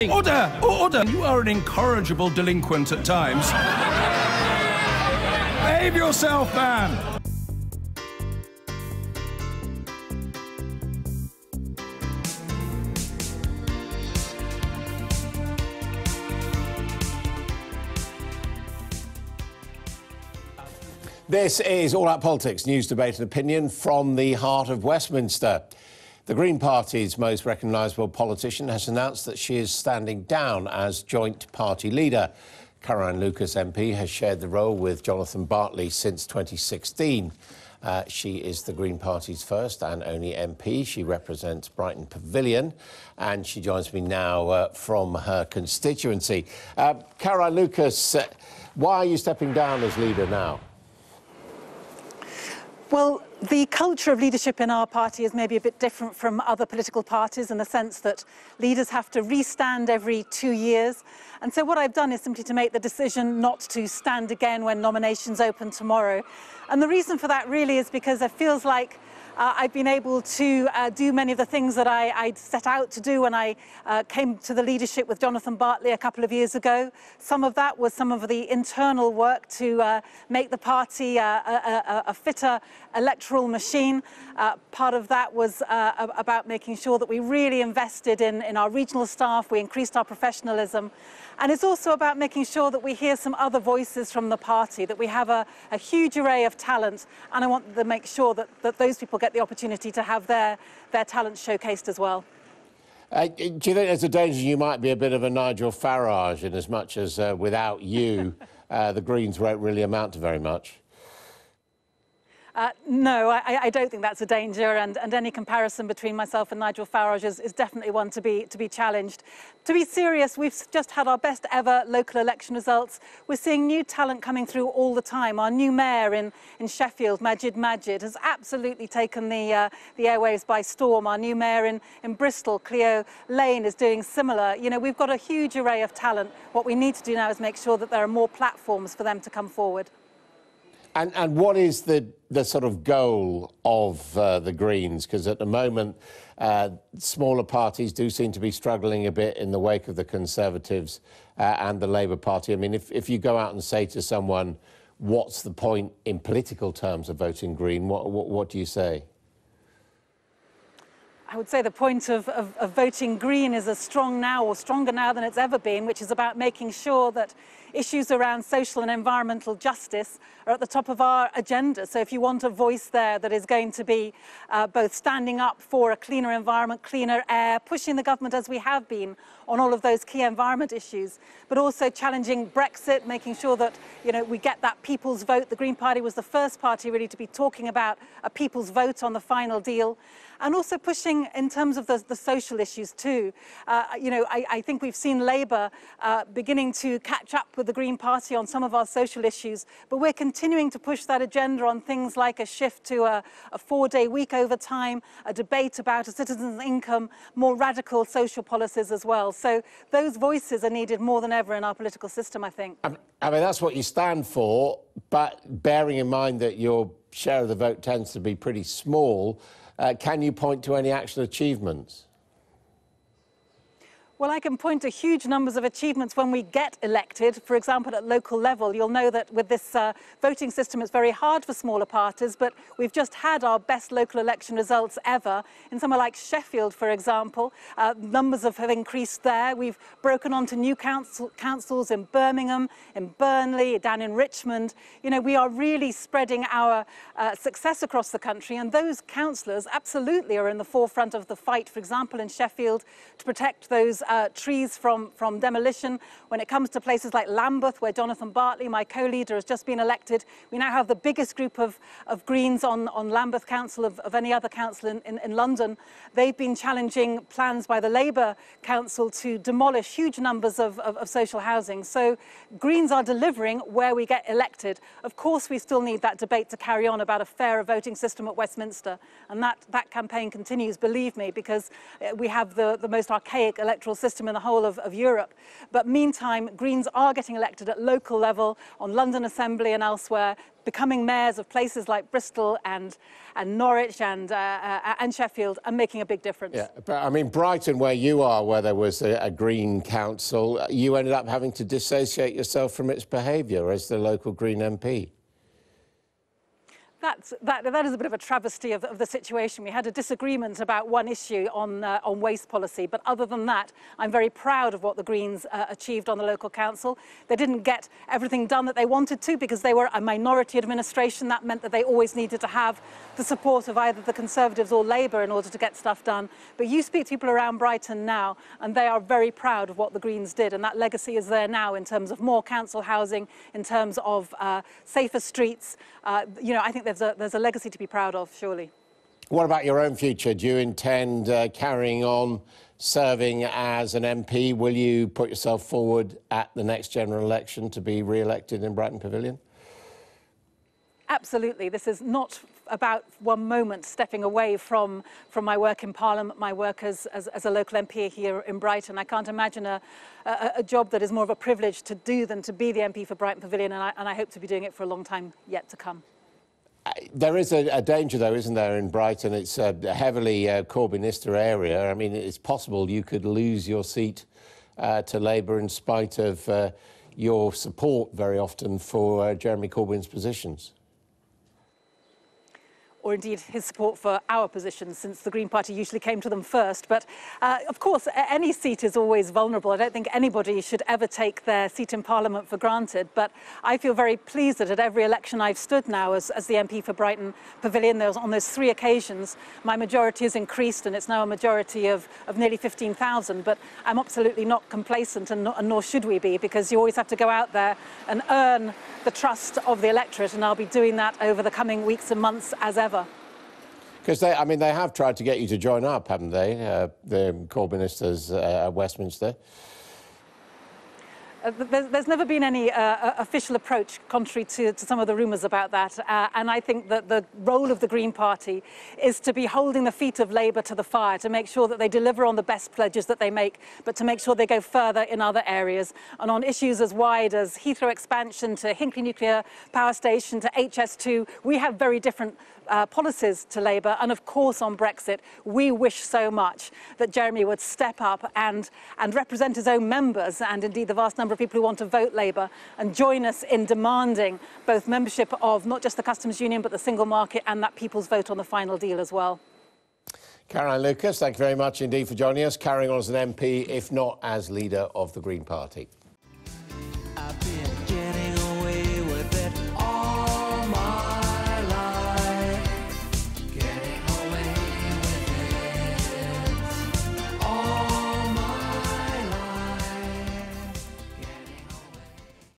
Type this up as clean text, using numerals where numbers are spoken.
Order! Order! You are an incorrigible delinquent at times. Behave yourself, man! This is All Out Politics, news, debate and opinion from the heart of Westminster. The Green Party's most recognisable politician has announced that she is standing down as joint party leader. Caroline Lucas MP has shared the role with Jonathan Bartley since 2016. She is the Green Party's first and only MP. She represents Brighton Pavilion, and she joins me now from her constituency. Caroline Lucas, why are you stepping down as leader now? Well, the culture of leadership in our party is maybe a bit different from other political parties in the sense that leaders have to restand every 2 years. And so what I've done is simply to make the decision not to stand again when nominations open tomorrow. And the reason for that really is because it feels like I've been able to do many of the things that I'd set out to do when I came to the leadership with Jonathan Bartley a couple of years ago. Some of that was some of the internal work to make the party a fitter electoral machine. Part of that was about making sure that we really invested in our regional staff, we increased our professionalism. And it's also about making sure that we hear some other voices from the party, that we have a huge array of talent, and I want to make sure that those people get the opportunity to have their talent showcased as well. Do you think there's a danger you might be a bit of a Nigel Farage in as much as without you, the Greens won't really amount to very much? No, I don't think that's a danger, and any comparison between myself and Nigel Farage is definitely one to be challenged. To be serious, we've just had our best ever local election results. We're seeing new talent coming through all the time. Our new mayor in Sheffield, Majid, has absolutely taken the airwaves by storm. Our new mayor in Bristol, Cleo Lane, is doing similar. You know, we've got a huge array of talent. What we need to do now is make sure that there are more platforms for them to come forward. And what is the sort of goal of the Greens? Because at the moment, smaller parties do seem to be struggling a bit in the wake of the Conservatives and the Labour Party. I mean, if you go out and say to someone, what's the point in political terms of voting Green, what do you say? I would say the point of voting Green is as strong now or stronger now than it's ever been, which is about making sure that issues around social and environmental justice are at the top of our agenda. So if you want a voice there that is going to be both standing up for a cleaner environment, cleaner air, pushing the government as we have been on all of those key environment issues, but also challenging Brexit, making sure that, you know, we get that people's vote. The Green Party was the first party really to be talking about a people's vote on the final deal. And also pushing in terms of the social issues too. You know, I think we've seen Labour beginning to catch up with the Green Party on some of our social issues, but we're continuing to push that agenda on things like a shift to a 4-day week over time, a debate about a citizen's income, more radical social policies as well. So those voices are needed more than ever in our political system, I think. I mean, that's what you stand for, but bearing in mind that your share of the vote tends to be pretty small, can you point to any actual achievements? Well, I can point to huge numbers of achievements when we get elected. For example, at local level, you'll know that with this voting system, it's very hard for smaller parties, but we've just had our best local election results ever. In somewhere like Sheffield, for example, numbers have increased there. We've broken onto new councils in Birmingham, in Burnley, down in Richmond. You know, we are really spreading our success across the country, and those councillors absolutely are in the forefront of the fight, for example, in Sheffield, to protect those trees from demolition. When it comes to places like Lambeth, where Jonathan Bartley, my co-leader, has just been elected, we now have the biggest group of Greens on Lambeth Council of any other council in London. They've been challenging plans by the Labour Council to demolish huge numbers of social housing. So Greens are delivering where we get elected. Of course, we still need that debate to carry on about a fairer voting system at Westminster. And that campaign continues, believe me, because we have the most archaic electoral system in the whole of Europe. But meantime, Greens are getting elected at local level, on London Assembly and elsewhere, becoming mayors of places like Bristol and Norwich and Sheffield, and making a big difference. Yeah, but I mean, Brighton, where you are, where there was a Green council, you ended up having to dissociate yourself from its behaviour as the local Green MP. That is a bit of a travesty of the situation. We had a disagreement about one issue on waste policy, but other than that, I'm very proud of what the Greens achieved on the local council. They didn't get everything done that they wanted to because they were a minority administration. That meant that they always needed to have the support of either the Conservatives or Labour in order to get stuff done. But you speak to people around Brighton now, and they are very proud of what the Greens did, and that legacy is there now in terms of more council housing, in terms of safer streets. You know, I think there's a legacy to be proud of, surely. What about your own future? Do you intend carrying on serving as an MP? Will you put yourself forward at the next general election to be re-elected in Brighton Pavilion? Absolutely. This is not about one moment stepping away from my work in Parliament, my work as a local MP here in Brighton. I can't imagine a job that is more of a privilege to do than to be the MP for Brighton Pavilion, and I hope to be doing it for a long time yet to come. There is a danger, though, isn't there, in Brighton? It's a heavily Corbynista area. I mean, it's possible you could lose your seat to Labour in spite of your support very often for Jeremy Corbyn's positions. Or indeed his support for our positions, since the Green Party usually came to them first. But of course, any seat is always vulnerable. I don't think anybody should ever take their seat in Parliament for granted. But I feel very pleased that at every election I've stood now as the MP for Brighton Pavilion, on those 3 occasions, my majority has increased, and it's now a majority of nearly 15,000. But I'm absolutely not complacent, and nor should we be, because you always have to go out there and earn the trust of the electorate, and I'll be doing that over the coming weeks and months as ever. Because they have tried to get you to join up, haven't they, the Corbynistas at Westminster? There's never been any official approach, contrary to some of the rumours about that. And I think that the role of the Green Party is to be holding the feet of Labour to the fire, to make sure that they deliver on the best pledges that they make, but to make sure they go further in other areas. And on issues as wide as Heathrow expansion to Hinkley Nuclear Power Station to HS2, we have very different policies to Labour. And of course on Brexit, we wish so much that Jeremy would step up and represent his own members, and indeed the vast number of people who want to vote Labour, and join us in demanding both membership of not just the customs union but the single market, and that people's vote on the final deal as well. Caroline Lucas, thank you very much indeed for joining us, carrying on as an MP, if not as leader of the Green Party.